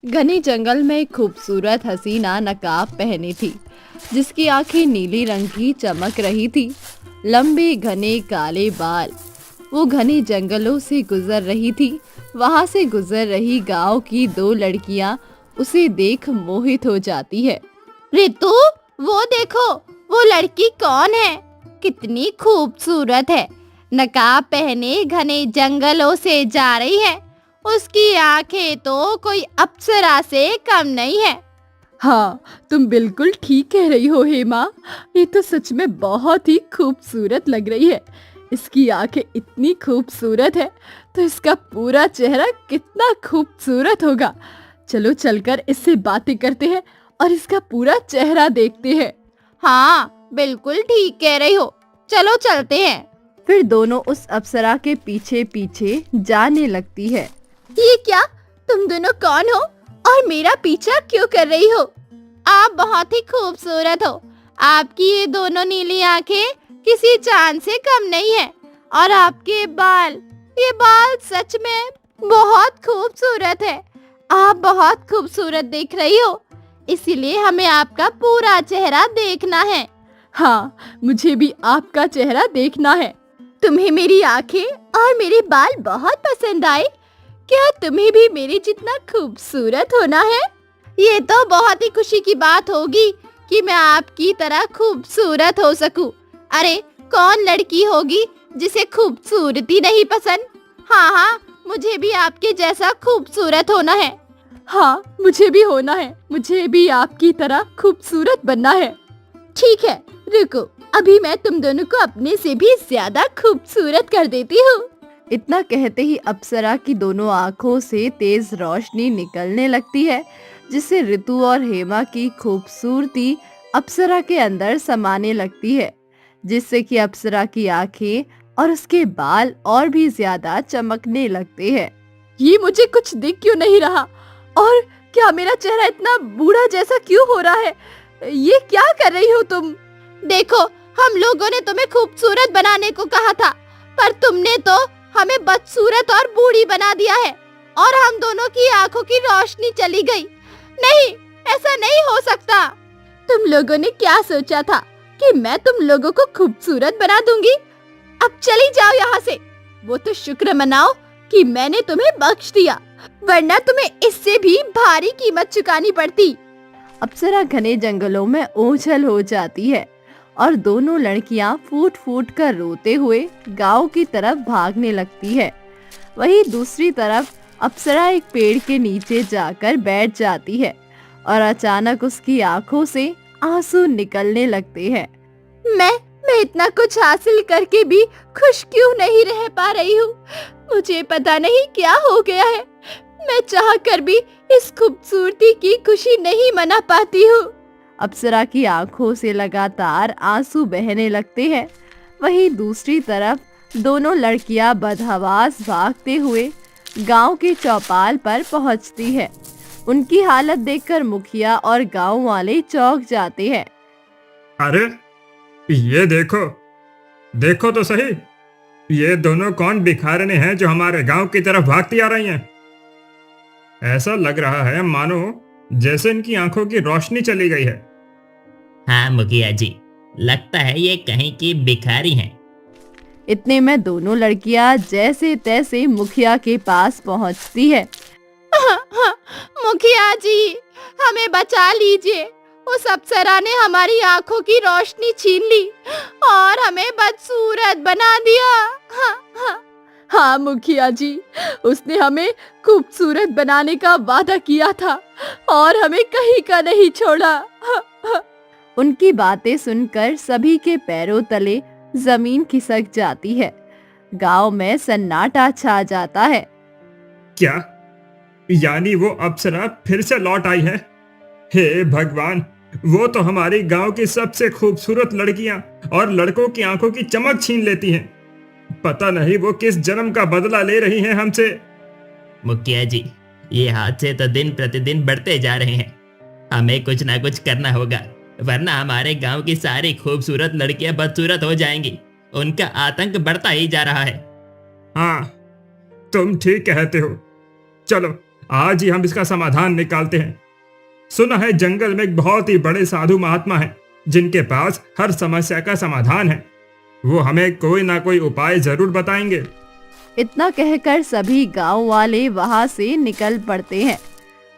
घने जंगल में एक खूबसूरत हसीना नकाब पहनी थी, जिसकी आंखें नीली रंग की चमक रही थी। लंबे घने काले बाल। वो घने जंगलों से गुजर रही थी। वहां से गुजर रही गांव की दो लड़कियां उसे देख मोहित हो जाती है। रितु, वो देखो, वो लड़की कौन है? कितनी खूबसूरत है। नकाब पहने घने जंगलों से जा रही है। उसकी आंखें तो कोई अप्सरा से कम नहीं है। हाँ, तुम बिल्कुल ठीक कह रही हो हेमा। ये तो सच में बहुत ही खूबसूरत लग रही है। इसकी आंखें इतनी खूबसूरत है तो इसका पूरा चेहरा कितना खूबसूरत होगा। चलो चलकर इससे बातें करते हैं और इसका पूरा चेहरा देखते हैं। हाँ, बिल्कुल ठीक कह रही हो। चलो चलते हैं। फिर दोनों उस अप्सरा के पीछे पीछे जाने लगती है। ये क्या? तुम दोनों कौन हो और मेरा पीछा क्यों कर रही हो? आप बहुत ही खूबसूरत हो। आपकी ये दोनों नीली आंखें किसी चांद से कम नहीं है। और आपके बाल, ये बाल सच में बहुत खूबसूरत है। आप बहुत खूबसूरत दिख रही हो, इसीलिए हमें आपका पूरा चेहरा देखना है। हाँ, मुझे भी आपका चेहरा देखना है। तुम्हें मेरी आंखें और मेरे बाल बहुत पसंद आए। क्या तुम्हें भी मेरे जितना खूबसूरत होना है? ये तो बहुत ही खुशी की बात होगी कि मैं आपकी तरह खूबसूरत हो सकूं। अरे, कौन लड़की होगी जिसे खूबसूरती नहीं पसंद? हाँ हाँ, मुझे भी आपके जैसा खूबसूरत होना है। हाँ, मुझे भी होना है। मुझे भी आपकी तरह खूबसूरत बनना है। ठीक है, रुको, अभी मैं तुम दोनों को अपने से भी ज्यादा खूबसूरत कर देती हूँ। इतना कहते ही अप्सरा की दोनों आंखों से तेज रोशनी निकलने लगती है, जिससे ऋतु और हेमा की खूबसूरती अप्सरा के अंदर समाने लगती है, जिससे कि अप्सरा की आंखें और उसके बाल और भी ज्यादा चमकने लगते हैं। ये मुझे कुछ दिख क्यों नहीं रहा? और क्या मेरा चेहरा इतना बूढ़ा जैसा क्यों हो रहा है? ये क्या कर रही हो तुम? देखो, हम लोगों ने तुम्हें खूबसूरत बनाने को कहा था, पर तुमने तो हमें बदसूरत और बूढ़ी बना दिया है और हम दोनों की आंखों की रोशनी चली गई। नहीं, ऐसा नहीं हो सकता। तुम लोगों ने क्या सोचा था कि मैं तुम लोगों को खूबसूरत बना दूंगी? अब चली जाओ यहाँ से। वो तो शुक्र मनाओ कि मैंने तुम्हें बख्श दिया, वरना तुम्हें इससे भी भारी कीमत चुकानी पड़ती। अप्सरा घने जंगलों में ओझल हो जाती है और दोनों लड़कियां फूट फूट कर रोते हुए गांव की तरफ भागने लगती है। वहीं दूसरी तरफ अप्सरा एक पेड़ के नीचे जाकर बैठ जाती है और अचानक उसकी आंखों से आंसू निकलने लगते हैं। मैं इतना कुछ हासिल करके भी खुश क्यों नहीं रह पा रही हूँ? मुझे पता नहीं क्या हो गया है। मैं चाह कर भी इस खूबसूरती की खुशी नहीं मना पाती हूँ। अप्सरा की आंखों से लगातार आंसू बहने लगते हैं। वहीं दूसरी तरफ दोनों लड़कियां बदहवास भागते हुए गांव के चौपाल पर पहुंचती है। उनकी हालत देखकर मुखिया और गांव वाले चौंक जाते हैं। अरे, ये देखो, देखो तो सही, ये दोनों कौन भिखारिने हैं जो हमारे गांव की तरफ भागती आ रही हैं? ऐसा लग रहा है मानो जैसे इनकी आंखों की रोशनी चली गई है। हाँ मुखिया जी, लगता है ये कहीं की भिखारी हैं। इतने में दोनों लड़कियां जैसे तैसे मुखिया के पास पहुंचती है। मुखिया जी, हमें बचा लीजिए। उस अप्सरा ने हमारी आंखों की रोशनी छीन ली और हमें बदसूरत बना दिया। हाँ मुखिया जी, उसने हमें खूबसूरत बनाने का वादा किया था और हमें कहीं का नहीं छोड़ा। उनकी बातें सुनकर सभी के पैरों तले जमीन खिसक जाती है। गांव में सन्नाटा छा जाता है। क्या? यानी वो अप्सरा फिर से लौट आई है? हे भगवान, वो तो हमारी गांव की सबसे खूबसूरत लड़कियां और लड़कों की आंखों की चमक छीन लेती हैं। पता नहीं वो किस जन्म का बदला ले रही हैं हमसे। मुखिया जी, ये हादसे तो दिन प्रतिदिन बढ़ते जा रहे हैं। हमें कुछ ना कुछ करना होगा, वरना हमारे गांव की सारी खूबसूरत लड़कियां बदसूरत हो जाएंगी। उनका आतंक बढ़ता ही जा रहा है। हाँ, तुम ठीक कहते हो। चलो आज ही हम इसका समाधान निकालते हैं। सुना है जंगल में एक बहुत ही बड़े साधु महात्मा हैं जिनके पास हर समस्या का समाधान है। वो हमें कोई ना कोई उपाय जरूर बताएंगे। इतना कहकर सभी गांव वाले वहां से निकल पड़ते हैं।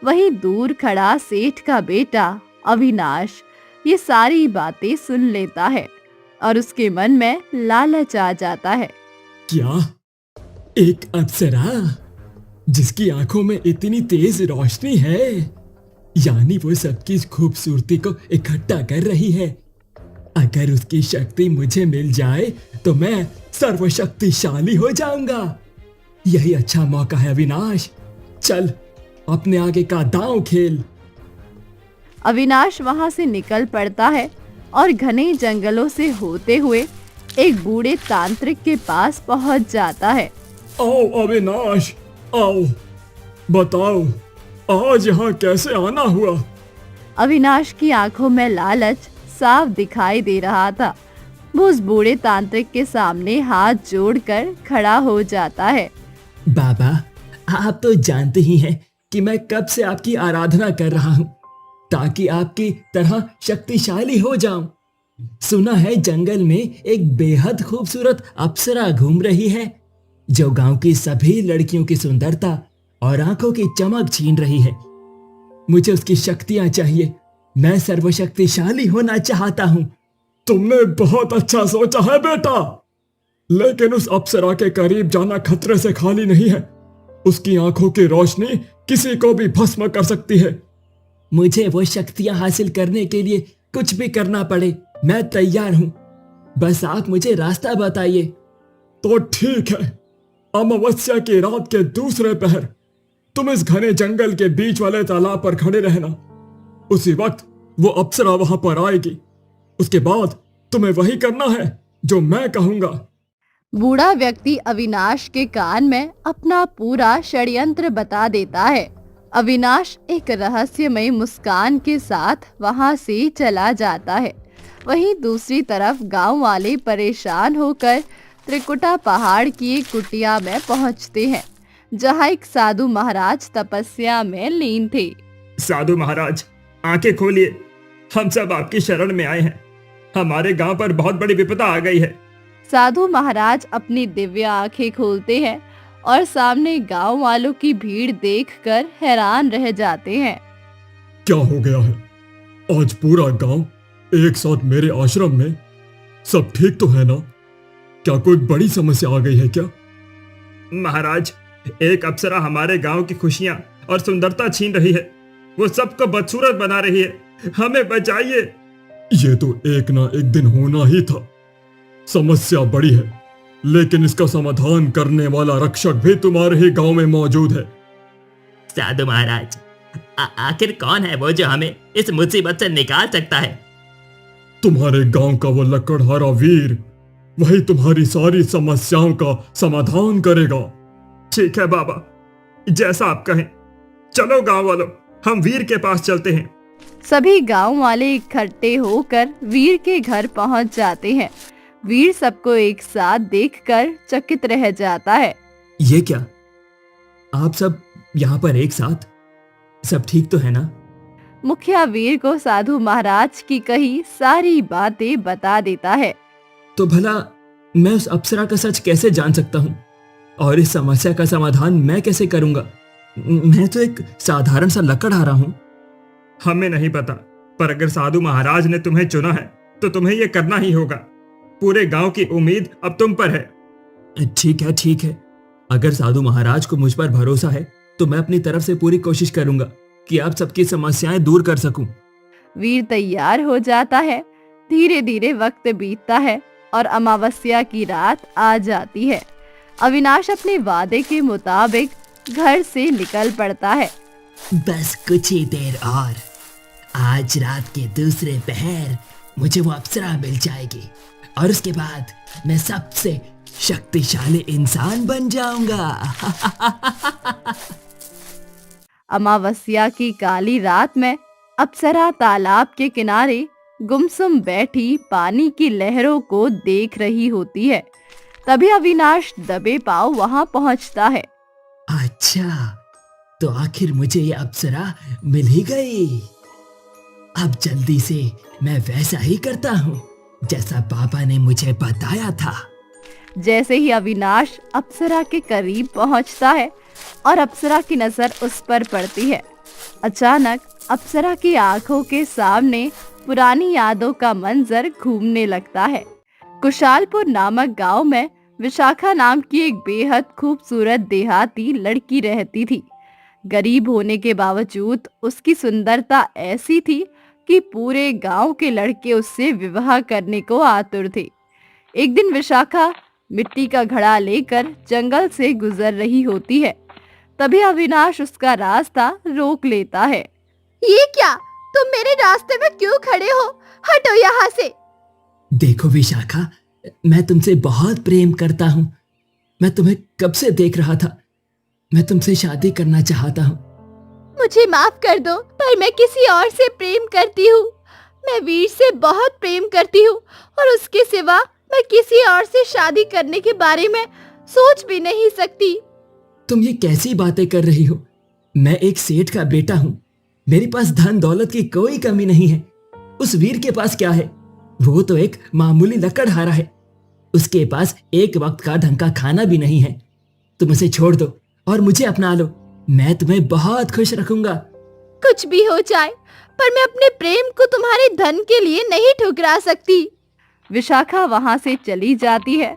वहीं दूर खड़ा सेठ का बेटा अविनाश ये सारी बातें सुन लेता है और उसके मन में लालच आ जाता है। क्या एक अप्सरा जिसकी आंखों में इतनी तेज रोशनी है, यानी वो सबकी खूबसूरती को इकट्ठा कर रही है। अगर उसकी शक्ति मुझे मिल जाए तो मैं सर्वशक्तिशाली हो जाऊंगा। यही अच्छा मौका है अविनाश, चल अपने आगे का दांव खेल। अविनाश वहां से निकल पड़ता है और घने जंगलों से होते हुए एक बूढ़े तांत्रिक के पास पहुंच जाता है। आओ अविनाश, आओ, बताओ आज यहाँ कैसे आना हुआ? अविनाश की आंखों में लालच साफ दिखाई दे रहा था। वो उस बूढ़े तांत्रिक के सामने हाथ जोड़कर खड़ा हो जाता है। बाबा, आप तो जानते ही हैं कि मैं कब से आपकी आराधना कर रहा हूँ ताकि आपकी तरह शक्तिशाली हो जाऊं। सुना है जंगल में एक बेहद खूबसूरत अप्सरा घूम रही है जो गांव की सभी लड़कियों की सुंदरता और आंखों की चमक छीन रही है। मुझे उसकी शक्तियां चाहिए, मैं सर्वशक्तिशाली होना चाहता हूं। तुमने बहुत अच्छा सोचा है बेटा, लेकिन उस अप्सरा के करीब जाना खतरे से खाली नहीं है। उसकी आंखों की रोशनी किसी को भी भस्म कर सकती है। मुझे वो शक्तियां हासिल करने के लिए कुछ भी करना पड़े, मैं तैयार हूं। बस आप मुझे रास्ता बताइए। तो ठीक है, अमावस्या की रात के दूसरे पहर तुम इस घने जंगल के बीच वाले तालाब पर खड़े रहना। उसी वक्त वो अप्सरा वहां पर आएगी। उसके बाद तुम्हें वही करना है जो मैं कहूंगा। बूढ़ा व्यक्ति अविनाश के कान में अपना पूरा षड्यंत्र बता देता है। अविनाश एक रहस्यमय मुस्कान के साथ वहां से चला जाता है। वहीं दूसरी तरफ गांव वाले परेशान होकर त्रिकुटा पहाड़ की एक कुटिया में पहुंचते हैं जहां एक साधु महाराज तपस्या में लीन थे। साधु महाराज, आंखें खोलिए, हम सब आपकी शरण में आए हैं। हमारे गांव पर बहुत बड़ी विपदा आ गई है। साधु महाराज अपनी दिव्य आंखें खोलते हैं और सामने गांव वालों की भीड़ देखकर हैरान रह जाते हैं। क्या हो गया है? आज पूरा गांव एक साथ मेरे आश्रम में, सब ठीक तो है ना? क्या कोई बड़ी समस्या आ गई है क्या? महाराज, एक अप्सरा हमारे गांव की खुशियां और सुंदरता छीन रही है। वो सबको बदसूरत बना रही है, हमें बचाइए। ये तो एक ना एक दिन होना ही था। समस्या बड़ी है, लेकिन इसका समाधान करने वाला रक्षक भी तुम्हारे ही गांव में मौजूद है। साधु महाराज, आखिर कौन है वो जो हमें इस मुसीबत से निकाल सकता है? तुम्हारे गांव का वो लकड़हारा वीर, वही तुम्हारी सारी समस्याओं का समाधान करेगा। ठीक है बाबा, जैसा आप कहें। चलो गांव वालों, हम वीर के पास चलते हैं। सभी गांव वाले इकट्ठे होकर वीर के घर पहुंच जाते हैं। वीर सबको एक साथ देखकर चकित रह जाता है। ये क्या, आप सब यहाँ पर एक साथ? सब ठीक तो है ना? मुखिया वीर को साधु महाराज की कही सारी बातें बता देता है। तो भला मैं उस अप्सरा का सच कैसे जान सकता हूँ और इस समस्या का समाधान मैं कैसे करूंगा? मैं तो एक साधारण सा लकड़हारा हूँ। हमें नहीं पता, पर अगर साधु महाराज ने तुम्हें चुना है तो तुम्हें यह करना ही होगा। पूरे गांव की उम्मीद अब तुम पर है। ठीक है, ठीक है। अगर साधु महाराज को मुझ पर भरोसा है तो मैं अपनी तरफ से पूरी कोशिश करूंगा कि आप सबकी समस्याएं दूर कर सकूं। वीर तैयार हो जाता है। धीरे धीरे वक्त बीतता है और अमावस्या की रात आ जाती है। अविनाश अपने वादे के मुताबिक घर से निकल पड़ता है। बस कुछ ही देर और, आज रात के दूसरे पहर मुझे वो अप्सरा मिल जाएगी और उसके बाद मैं सबसे शक्तिशाली इंसान बन जाऊंगा। अमावस्या की काली रात में अप्सरा तालाब के किनारे गुमसुम बैठी पानी की लहरों को देख रही होती है। तभी अविनाश दबे पांव वहां पहुंचता है। अच्छा, तो आखिर मुझे ये अप्सरा मिल ही गई। अब जल्दी से मैं वैसा ही करता हूँ जैसा पापा ने मुझे बताया था। जैसे ही अविनाश अप्सरा के करीब पहुंचता है और अप्सरा की नजर उस पर पड़ती है, अचानक अप्सरा की आंखों के सामने पुरानी यादों का मंजर घूमने लगता है। कुशालपुर नामक गांव में विशाखा नाम की एक बेहद खूबसूरत देहाती लड़की रहती थी। गरीब होने के बावजूद उसकी सुंदरता ऐसी थी कि पूरे गांव के लड़के उससे विवाह करने को आतुर थे। एक दिन विशाखा मिट्टी का घड़ा लेकर जंगल से गुजर रही होती है। तभी अविनाश उसका रास्ता रोक लेता है। ये क्या, तुम मेरे रास्ते में क्यों खड़े हो? हटो यहाँ से। देखो विशाखा, मैं तुमसे बहुत प्रेम करता हूँ। मैं तुम्हें कब से देख रहा था। मैं तुमसे शादी करना चाहता हूँ। मुझे माफ कर दो, पर मैं किसी और से प्रेम करती हूँ। मैं वीर से बहुत प्रेम करती हूँ और उसके सिवा मैं किसी और से शादी करने के बारे में सोच भी नहीं सकती। तुम ये कैसी बातें कर रही हो? मैं एक सेठ का बेटा हूँ। मेरे पास धन दौलत की कोई कमी नहीं है। उस वीर के पास क्या है? वो तो एक मामूली लकड़हारा है। उसके पास एक वक्त का ढंग का खाना भी नहीं है। तुम उसे छोड़ दो और मुझे अपना लो। मैं तुम्हें बहुत खुश रखूंगा। कुछ भी हो जाए, पर मैं अपने प्रेम को तुम्हारे धन के लिए नहीं ठुकरा सकती। विशाखा वहां से चली जाती है,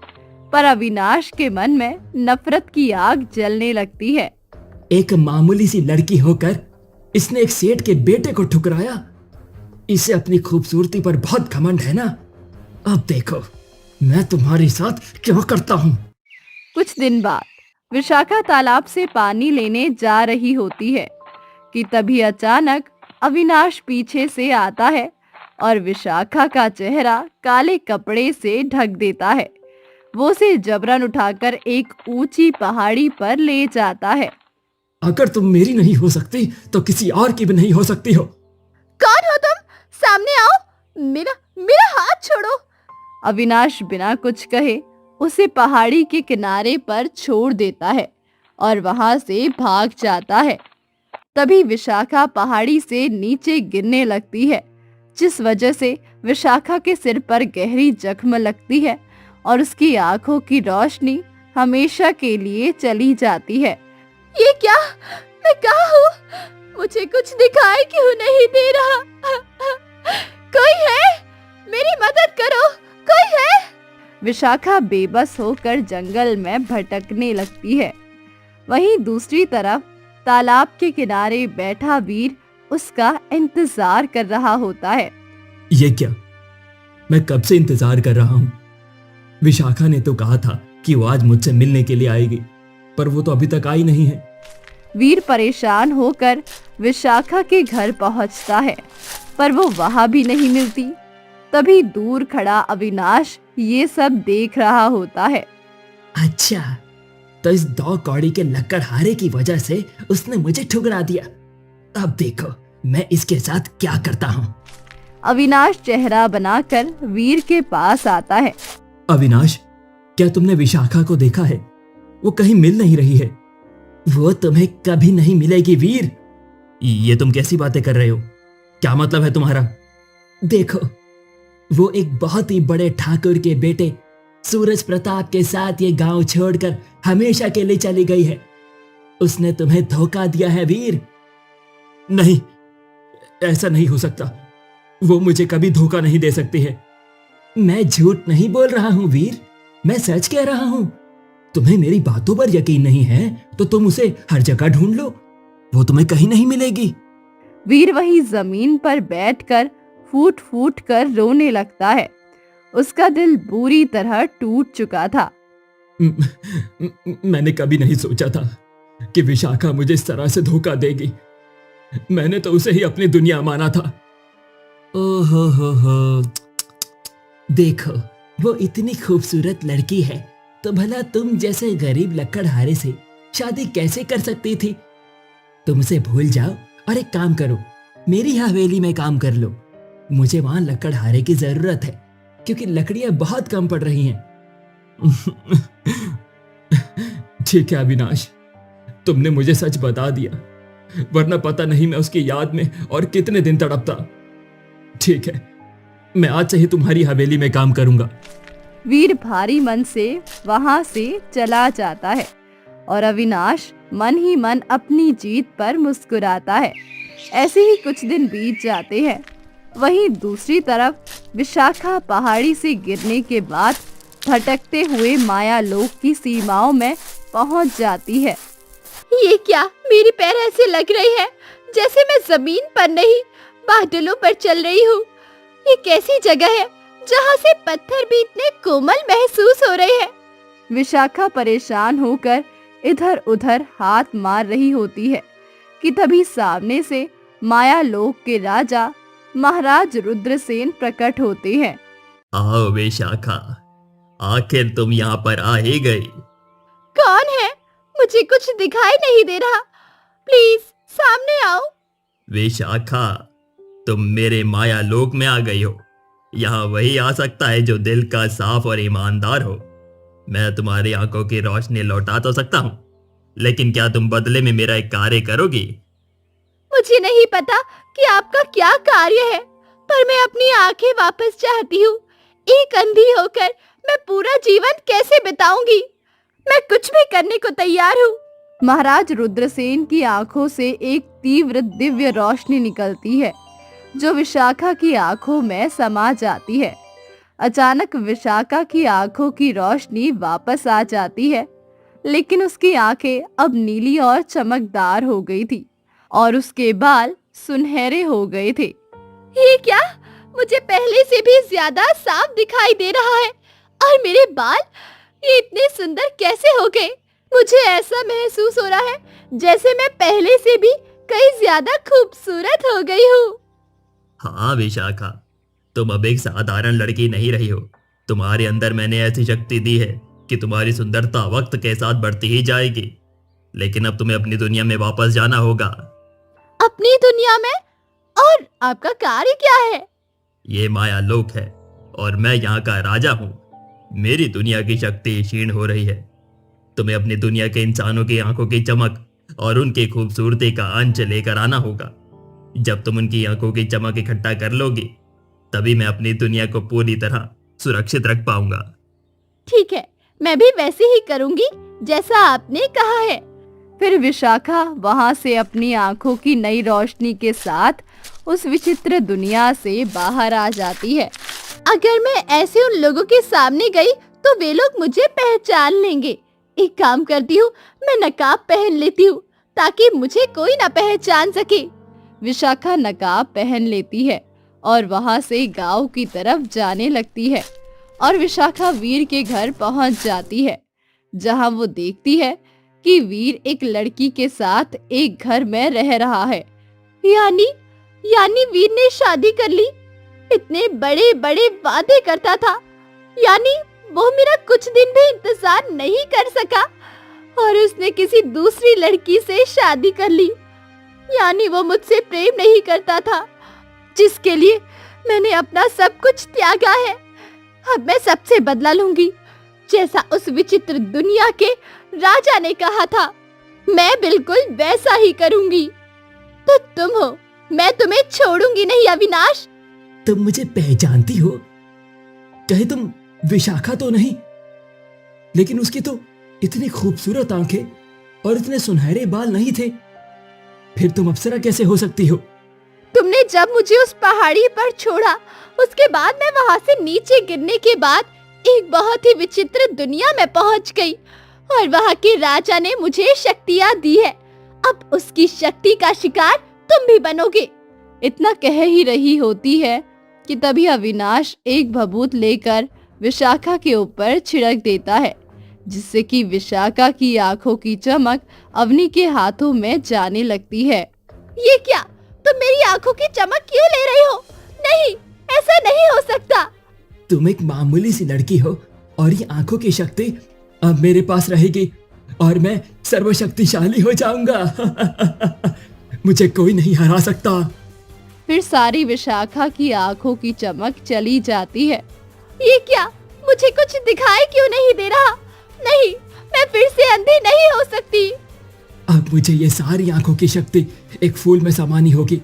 पर अविनाश के मन में नफरत की आग जलने लगती है। एक मामूली सी लड़की होकर इसने एक सेठ के बेटे को ठुकराया। इसे अपनी खूबसूरती पर बहुत घमंड है ना। अब देखो मैं तुम्हारे साथ क्या करता हूँ। कुछ दिन बाद विशाखा तालाब से पानी लेने जा रही होती है कि तभी अचानक अविनाश पीछे से आता है और विशाखा का चेहरा काले कपड़े से ढक देता है। वो उसे जबरन उठाकर एक ऊंची पहाड़ी पर ले जाता है। अगर तुम मेरी नहीं हो सकती तो किसी और की भी नहीं हो सकती हो। कौन हो तुम? सामने आओ। मेरा मेरा हाथ छोड़ो। अविनाश बिना कुछ कहे उसे पहाड़ी के किनारे पर छोड़ देता है और वहां से भाग जाता है। तभी विशाखा पहाड़ी से नीचे गिरने लगती है, जिस वजह से विशाखा के सिर पर गहरी जख्म लगती है और उसकी आंखों की रोशनी हमेशा के लिए चली जाती है। ये क्या? मैं कहाँ हूँ? मुझे कुछ दिखाई क्यों नहीं दे रहा? कोई है? मेरी मदद करो, कोई है? विशाखा बेबस होकर जंगल में भटकने लगती है। वहीं दूसरी तरफ तालाब के किनारे बैठा वीर उसका इंतजार कर रहा होता है। ये क्या? मैं कब से इंतजार कर रहा हूँ। विशाखा ने तो कहा था कि वो आज मुझसे मिलने के लिए आएगी, पर वो तो अभी तक आई नहीं है। वीर परेशान होकर विशाखा के घर पहुंचता है, पर वो वहां भी नहीं मिलती। तभी दूर खड़ा अविनाश ये सब देख रहा होता है। अच्छा, तो इस दो कौड़ी के लकड़हारे की वजह से उसने मुझे ठुकरा दिया। अब देखो मैं इसके साथ क्या करता हूँ। अविनाश चेहरा बनाकर वीर के पास आता है। अविनाश, क्या तुमने विशाखा को देखा है? वो कहीं मिल नहीं रही है। वो तुम्हें कभी नहीं मिलेगी वीर। ये तुम कैसी बातें कर रहे हो? क्या मतलब है तुम्हारा? देखो, वो एक बहुत ही बड़े ठाकुर के बेटे सूरज प्रताप के साथ ये गांव छोड़कर हमेशा के लिए चली गई है। उसने तुम्हें धोखा दिया है वीर। नहीं, ऐसा नहीं हो सकता। वो मुझे कभी धोखा नहीं दे सकती है। मैं झूठ नहीं बोल रहा हूं वीर, मैं सच कह रहा हूं। तुम्हें मेरी बातों पर यकीन नहीं है तो तुम उसे हर जगह ढूंढ लो, वो तुम्हें कहीं नहीं मिलेगी। वीर वहीं जमीन पर बैठकर फूट फूट कर रोने लगता है। उसका दिल बुरी तरह टूट चुका था। मैंने कभी नहीं सोचा था कि विशाखा मुझे इस तरह से धोखा देगी। मैंने तो उसे ही अपनी दुनिया माना था। ओहो हो। देखो, वो इतनी खूबसूरत लड़की है तो भला तुम जैसे गरीब लकड़हारे से शादी कैसे कर सकती थी? तुम उसे भूल जाओ और एक काम करो, मेरी हवेली में काम कर लो। मुझे वहां लकड़हारे की जरूरत है क्योंकि लकड़ियां बहुत कम पड़ रही हैं। ठीक है अविनाश, तुमने मुझे सच बता दिया। वरना पता नहीं मैं उसकी याद में और कितने दिन तड़पता। ठीक है, मैं आज से ही तुम्हारी हवेली में काम करूंगा। वीर भारी मन से वहां से चला जाता है और अविनाश मन ही मन अपनी जीत पर मुस्कुराता है। ऐसे ही कुछ दिन बीत जाते हैं। वहीं दूसरी तरफ विशाखा पहाड़ी से गिरने के बाद भटकते हुए माया लोक की सीमाओं में पहुंच जाती है। ये क्या, मेरी पैर ऐसे लग रही है जैसे मैं जमीन पर नहीं बादलों पर चल रही हूँ। ये कैसी जगह है जहाँ से पत्थर भी इतने कोमल महसूस हो रहे हैं। विशाखा परेशान होकर इधर उधर हाथ मार रही होती है कि तभी सामने से माया लोक के राजा महाराज रुद्रसेन प्रकट होते हैं। आओ विशाखा, आखिर तुम यहाँ पर आ ही गई। कौन है? मुझे कुछ दिखाई नहीं दे रहा। प्लीज सामने आओ। विशाखा, तुम मेरे माया लोक में आ गई हो। यहाँ वही आ सकता है जो दिल का साफ और ईमानदार हो। मैं तुम्हारी आंखों की रोशनी लौटा तो सकता हूँ, लेकिन क्या तुम बदले में मेरा एक कार्य करोगी? मुझे नहीं पता कि आपका क्या कार्य है, पर मैं अपनी आंखें वापस चाहती हूँ। एक अंधी होकर मैं पूरा जीवन कैसे बिताऊंगी? मैं कुछ भी करने को तैयार हूँ। महाराज रुद्रसेन की आंखों से एक तीव्र दिव्य रोशनी निकलती है जो विशाखा की आंखों में समा जाती है। अचानक विशाखा की आंखों की रोशनी वापस आ जाती है, लेकिन उसकी आंखें अब नीली और चमकदार हो गई थी और उसके बाल सुनहरे हो गए थे। ये क्या? मुझे पहले से भी ज्यादा साफ दिखाई दे रहा है और मेरे बाल ये इतने सुंदर कैसे हो गए? मुझे ऐसा महसूस हो रहा है जैसे मैं पहले से भी कहीं ज्यादा खूबसूरत हो गई हूँ। हाँ विशाखा, तुम अब एक साधारण लड़की नहीं रही हो। तुम्हारे अंदर मैंने ऐसी शक्ति दी है कि तुम्हारी सुंदरता वक्त के साथ बढ़ती ही जाएगी। लेकिन अब तुम्हें अपनी दुनिया में वापस जाना होगा। अपनी दुनिया में? और आपका कार्य क्या है? ये माया लोक है और मैं यहाँ का राजा हूँ। मेरी दुनिया की शक्ति क्षीण हो रही है। तुम्हें अपनी दुनिया के इंसानों की आंखों की चमक और उनकी खूबसूरती का अंश लेकर आना होगा। जब तुम उनकी आंखों की चमक इकट्ठा कर लोगी, तभी मैं अपनी दुनिया को पूरी तरह सुरक्षित रख पाऊंगा। ठीक है, मैं भी वैसे ही करूंगी जैसा आपने कहा है। फिर विशाखा वहां से अपनी आंखों की नई रोशनी के साथ उस विचित्र दुनिया से बाहर आ जाती है। अगर मैं ऐसे उन लोगों के सामने गई तो वे लोग मुझे पहचान लेंगे। एक काम करती हूँ, मैं नकाब पहन लेती हूँ ताकि मुझे कोई ना पहचान सके। विशाखा नकाब पहन लेती है और वहां से गांव की तरफ जाने लगती है और विशाखा वीर के घर पहुंच जाती है, जहां वो देखती है कि वीर एक लड़की के साथ एक घर में रह रहा है। यानी वीर ने शादी कर ली। इतने बड़े बड़े वादे करता था, यानी वो मेरा कुछ दिन भी इंतजार नहीं कर सका और उसने किसी दूसरी लड़की से शादी कर ली। यानी वो मुझसे प्रेम नहीं करता था, जिसके लिए मैंने अपना सब कुछ त्यागा है। अब मैं सबसे बदला लूंगी, जैसा उस विचित्र दुनिया के राजा ने कहा था। मैं बिल्कुल वैसा ही करूंगी। तो तुम हो, मैं तुम्हें छोड़ूंगी नहीं अविनाश। तुम मुझे पहचानती हो? कहीं तुम विशाखा तो नहीं? लेकिन उसकी तो इतनी खूबसूरत आंखें और इतने सुनहरे बाल नहीं थे। फिर तुम अप्सरा कैसे हो सकती हो? तुमने जब मुझे उस पहाड़ी पर छोड़ा, उसके बाद मैं वहां से नीचे गिरने के बाद एक बहुत ही विचित्र दुनिया में पहुंच गई और वहां के राजा ने मुझे शक्तियां दी है। अब उसकी शक्ति का शिकार तुम भी बनोगे। इतना कह ही रही होती है कि तभी अविनाश एक भभूत लेकर विशाखा के ऊपर छिड़क देता है, जिससे कि विशाखा की आंखों की चमक अवनी के हाथों में जाने लगती है। ये क्या? तुम मेरी आंखों की चमक क्यों ले रही हो? नहीं, ऐसा नहीं हो सकता। तुम एक मामूली सी लड़की हो और ये आंखों की शक्ति अब मेरे पास रहेगी और मैं सर्वशक्तिशाली हो जाऊंगा। मुझे कोई नहीं हरा सकता। फिर सारी विशाखा की आंखों की चमक चली जाती है। ये क्या? मुझे कुछ दिखाई क्यों नहीं दे रहा? नहीं, मैं फिर से अंधी नहीं हो सकती। अब मुझे ये सारी आंखों की शक्ति एक फूल में समानी होगी,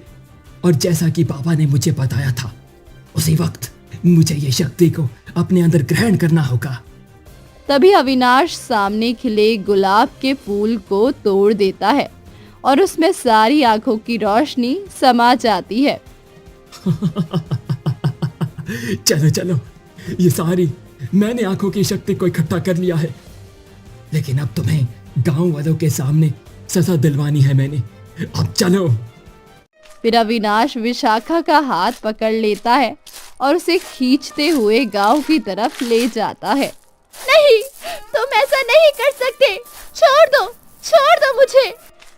और जैसा कि पापा ने मुझे बताया था उसी वक्त मुझे ये शक्ति को अपने अंदर ग्रहण करना होगा। तभी अविनाश सामने खिले गुलाब के फूल को तोड़ देता है और उसमें सारी आंखों की रोशनी समा जाती है। चलो चलो, ये सारी मैंने आंखों की शक्ति को इकट्ठा कर लिया है, लेकिन अब तुम्हें गांव वालों के सामने सजा दिलवानी है मैंने। अब चलो। फिर अविनाश विशाखा का हाथ पकड़ लेता है और उसे खींचते हुए गांव की तरफ ले जाता है। नहीं, तुम ऐसा नहीं कर सकते। छोड़ दो मुझे।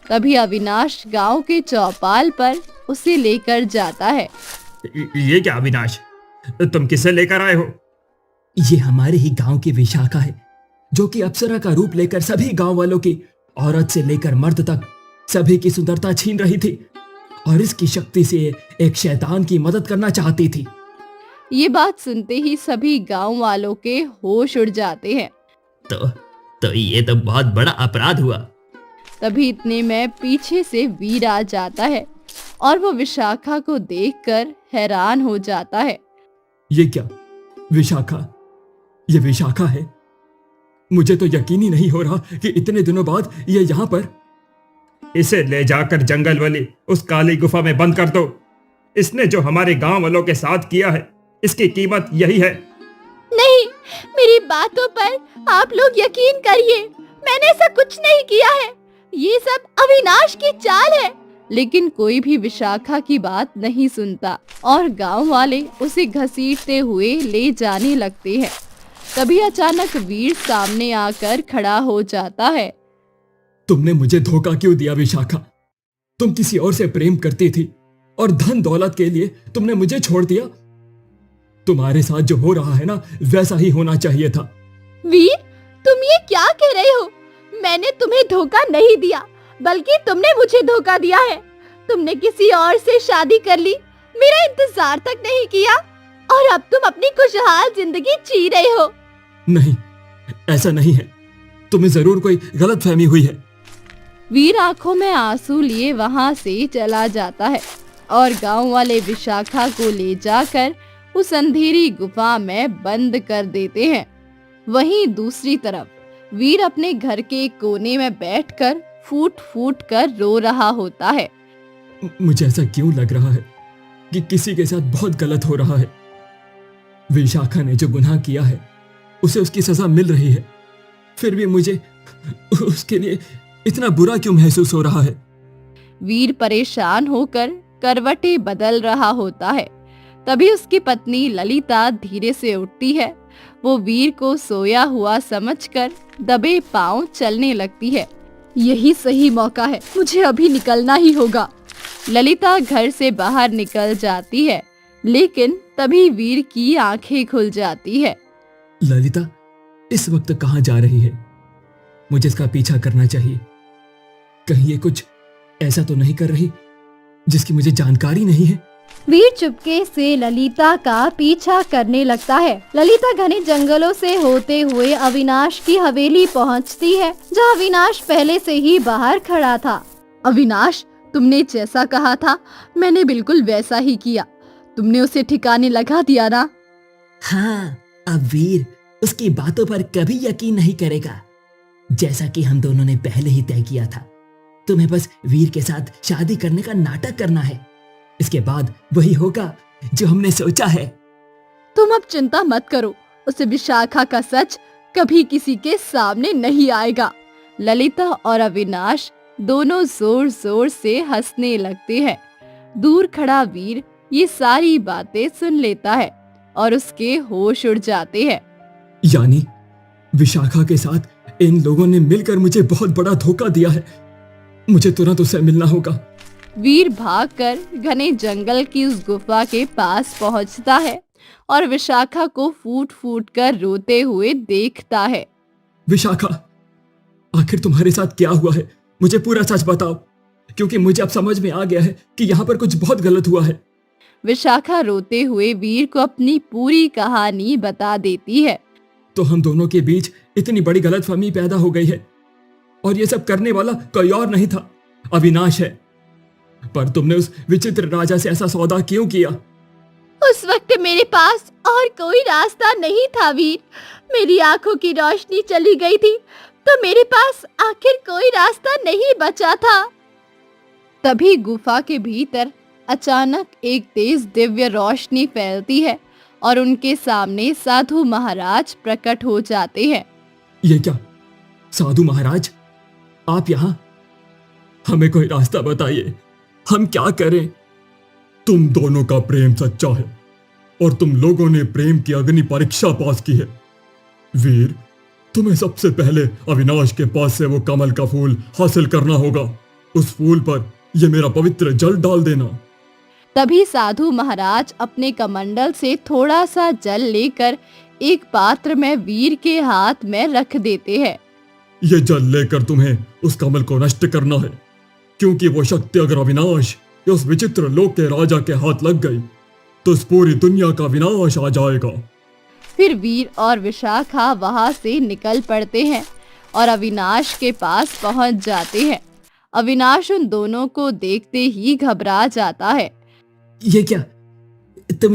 तभी अविनाश गांव के चौपाल पर उसे लेकर जाता है। ये क्या अविनाश, तुम किसे लेकर आए हो? ये हमारे ही गांव की विशाखा है, जो कि अप्सरा का रूप लेकर सभी गांव वालों की, औरत से लेकर मर्द तक सभी की सुंदरता छीन रही थी और इसकी शक्ति से एक शैतान की मदद करना चाहती थी। ये बात सुनते ही सभी गांव वालों के होश उड़ जाते हैं। तो ये तो बहुत बड़ा अपराध हुआ। तभी इतने में पीछे से वीर आ जाता है और वो विशाखा को देखकर हैरान हो जाता है। ये क्या विशाखा? ये विशाखा है? मुझे तो यकीन ही नहीं हो रहा कि इतने दिनों बाद ये यहाँ पर। इसे ले जाकर जंगल वाली उस काली गुफा में बंद कर दो। इसने जो हमारे गांव वालों के साथ किया है, इसकी कीमत यही है। नहीं, मेरी बातों पर आप लोग यकीन करिए, मैंने ऐसा कुछ नहीं किया है। ये सब अविनाश की चाल है। लेकिन कोई भी विशाखा की बात नहीं सुनता और गांव वाले उसे घसीटते हुए ले जाने लगते हैं। तभी अचानक वीर सामने आकर खड़ा हो जाता है। तुमने मुझे धोखा क्यों दिया विशाखा? तुम किसी और से प्रेम करती थी और धन दौलत के लिए तुमने मुझे छोड़ दिया। तुम्हारे साथ जो हो रहा है ना, वैसा ही होना चाहिए था। वीर, तुम ये क्या कह रहे हो? मैंने तुम्हें धोखा नहीं दिया, बल्कि तुमने मुझे धोखा दिया है। तुमने किसी और से शादी कर ली, मेरा इंतजार तक नहीं किया, और अब तुम अपनी खुशहाल जिंदगी जी रहे हो। नहीं, ऐसा नहीं है। तुम्हें जरूर कोई गलतफहमी हुई है। वीर आंखों में आंसू लिए वहां से चला जाता है और गांव वाले विशाखा को ले जाकर उस अंधेरी गुफा में बंद कर देते हैं। वहीं दूसरी तरफ वीर अपने घर के कोने में बैठकर फूट फूट कर रो रहा होता है। मुझे ऐसा क्यों लग रहा है कि किसी के साथ बहुत गलत हो रहा है। विशाखा ने जो गुनाह किया है उसे उसकी सजा मिल रही है, फिर भी मुझे उसके लिए इतना बुरा क्यों महसूस हो रहा है। वीर परेशान होकर करवटें बदल रहा होता है। तभी उसकी पत्नी ललिता धीरे से उठती है। वो वीर को सोया हुआ समझकर दबे पांव चलने लगती है। यही सही मौका है, मुझे अभी निकलना ही होगा। ललिता घर से बाहर निकल जाती है, लेकिन तभी वीर की आंखें खुल जाती है। ललिता इस वक्त कहाँ जा रही है? मुझे इसका पीछा करना चाहिए। कहीं ये कुछ ऐसा तो नहीं कर रही जिसकी मुझे जानकारी नहीं है। वीर चुपके से ललिता का पीछा करने लगता है। ललिता घने जंगलों से होते हुए अविनाश की हवेली पहुंचती है, जहां अविनाश पहले से ही बाहर खड़ा था। अविनाश, तुमने जैसा कहा था मैंने बिल्कुल वैसा ही किया। तुमने उसे ठिकाने लगा दिया ना? हाँ, अब वीर उसकी बातों पर कभी यकीन नहीं करेगा। जैसा कि हम दोनों ने पहले ही तय किया था, तुम्हें बस वीर के साथ शादी करने का नाटक करना है। इसके बाद वही होगा जो हमने सोचा है। तुम अब चिंता मत करो, उस विशाखा का सच कभी किसी के सामने नहीं आएगा। ललिता और अविनाश दोनों जोर जोर से हंसने लगते हैं। दूर खड़ा वीर ये सारी बातें सुन लेता है और उसके होश उड़ जाते हैं। यानी विशाखा के साथ इन लोगों ने मिलकर मुझे बहुत बड़ा धोखा दिया है। मुझे तुरंत उससे मिलना होगा। वीर भागकर घने जंगल की उस गुफा के पास पहुंचता है और विशाखा को फूट फूट कर रोते हुए देखता है। विशाखा, आखिर तुम्हारे साथ क्या हुआ है? मुझे पूरा सच बताओ, क्योंकि मुझे अब समझ में आ गया है कि यहाँ पर कुछ बहुत गलत हुआ है। विशाखा रोते हुए वीर को अपनी पूरी कहानी बता देती है। तो हम दोनों के बीच इतनी बड़ी गलतफहमी पैदा हो गई है। और ये सब करने वाला कोई और नहीं था, अविनाश है। पर तुमने उस विचित्र राजा से ऐसा सौदा क्यों किया? उस वक्त मेरे पास और कोई रास्ता नहीं था वीर। मेरी आंखों की रोशनी चली गई थी तो मेरे पास आखिर कोई रास्ता नहीं बचा था। तभी गुफा के भीतर अचानक एक तेज दिव्य रोशनी फैलती है और उनके सामने साधु महाराज प्रकट हो जाते हैं। ये क्या साधु महाराज, आप यहाँ? हमें कोई रास्ता बताइए, हम क्या करें? तुम दोनों का प्रेम सच्चा है और तुम लोगों ने प्रेम की अग्नि परीक्षा पास की है। वीर, तुम्हें सबसे पहले अविनाश के पास से वो कमल का फूल हासिल करना होगा। उस फूल पर ये मेरा पवित्र जल डाल देना। तभी साधु महाराज अपने कमंडल से थोड़ा सा जल लेकर एक पात्र में वीर के हाथ में रख देते हैं। ये जल लेकर तुम्हें उस कमल को नष्ट करना है, क्योंकि वो शक्ति अगर अविनाश या उस विचित्र लोक के राजा के हाथ लग गई तो इस पूरी दुनिया का विनाश आ जाएगा। फिर वीर और विशाखा वहां से निकल पड़ते हैं और अविनाश के पास पहुंच जाते हैं। अविनाश उन दोनों को देखते ही घबरा जाता है। ये क्या, तुम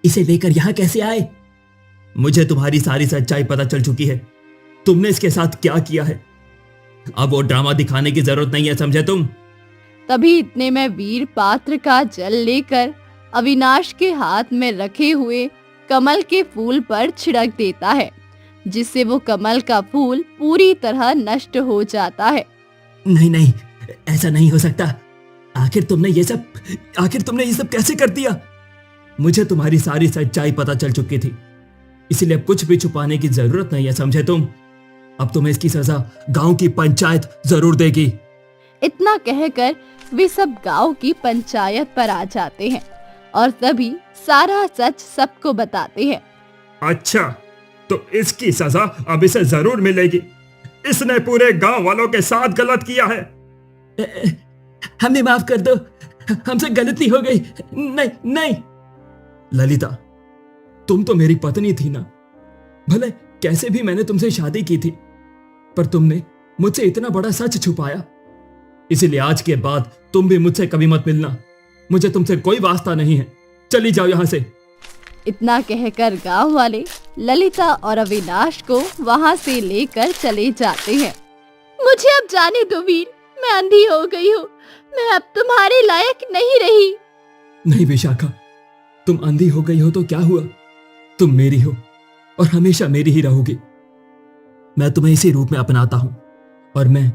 इसे लेकर यहाँ कैसे आए? मुझे तुम्हारी सारी सच्चाई पता चल चुकी है। तुमने इसके साथ क्या किया है। अब वो ड्रामा दिखाने की जरूरत नहीं है, समझे तुम? तभी इतने में वीर पात्र का जल लेकर अविनाश के हाथ में रखे हुए कमल के फूल पर छिड़क देता है, जिससे वो कमल का फूल पूरी तरह नष्ट हो जाता है। नहीं नहीं, ऐसा नहीं हो सकता। आखिर तुमने ये सब कैसे कर दिया? मुझे तुम्हारी सारी सच्चाई पता चल चुकी थी, इसलिए अब कुछ भी छुपाने की जरूरत नहीं है, समझे तुम? अब तुम्हें इसकी सजा गांव की पंचायत जरूर देगी। इतना कहकर वे सब गांव की पंचायत पर आ जाते हैं और तभी सारा सच सबको बताते हैं। अच्छा, तो इसकी सजा अब इसे जरूर मिलेगी। इसने पूरे गांव वालों के साथ गलत किया है। हमें माफ कर दो, हमसे गलती हो गई। नहीं नहीं, ललिता, तुम तो मेरी पत्नी थी ना। भले कैसे भी मैंने तुमसे शादी की थी, पर तुमने मुझसे इतना बड़ा सच छुपाया। इसीलिए आज के बाद तुम भी मुझसे कभी मत मिलना। मुझे तुमसे कोई वास्ता नहीं है, चली जाओ यहां से। इतना कहकर गांव वाले ललिता और अविनाश को वहां से लेकर चले जाते हैं। मुझे अब जाने दो वीर, मैं अंधी हो गई हूँ। मैं अब तुम्हारे लायक नहीं रही। नहीं विशाखा, तुम अंधी हो गई हो तो क्या हुआ? तुम मेरी हो और हमेशा मेरी ही रहोगी। मैं तुम्हें इसी रूप में अपनाता हूं और मैं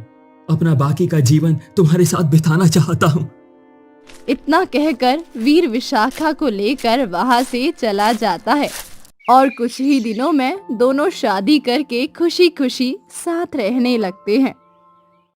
अपना बाकी का जीवन तुम्हारे साथ बिताना चाहता हूं। इतना कहकर वीर विशाखा को लेकर वहां से चला जाता है और कुछ ही दिनों में दोनों शादी करके खुशी खुशी साथ रहने लगते हैं।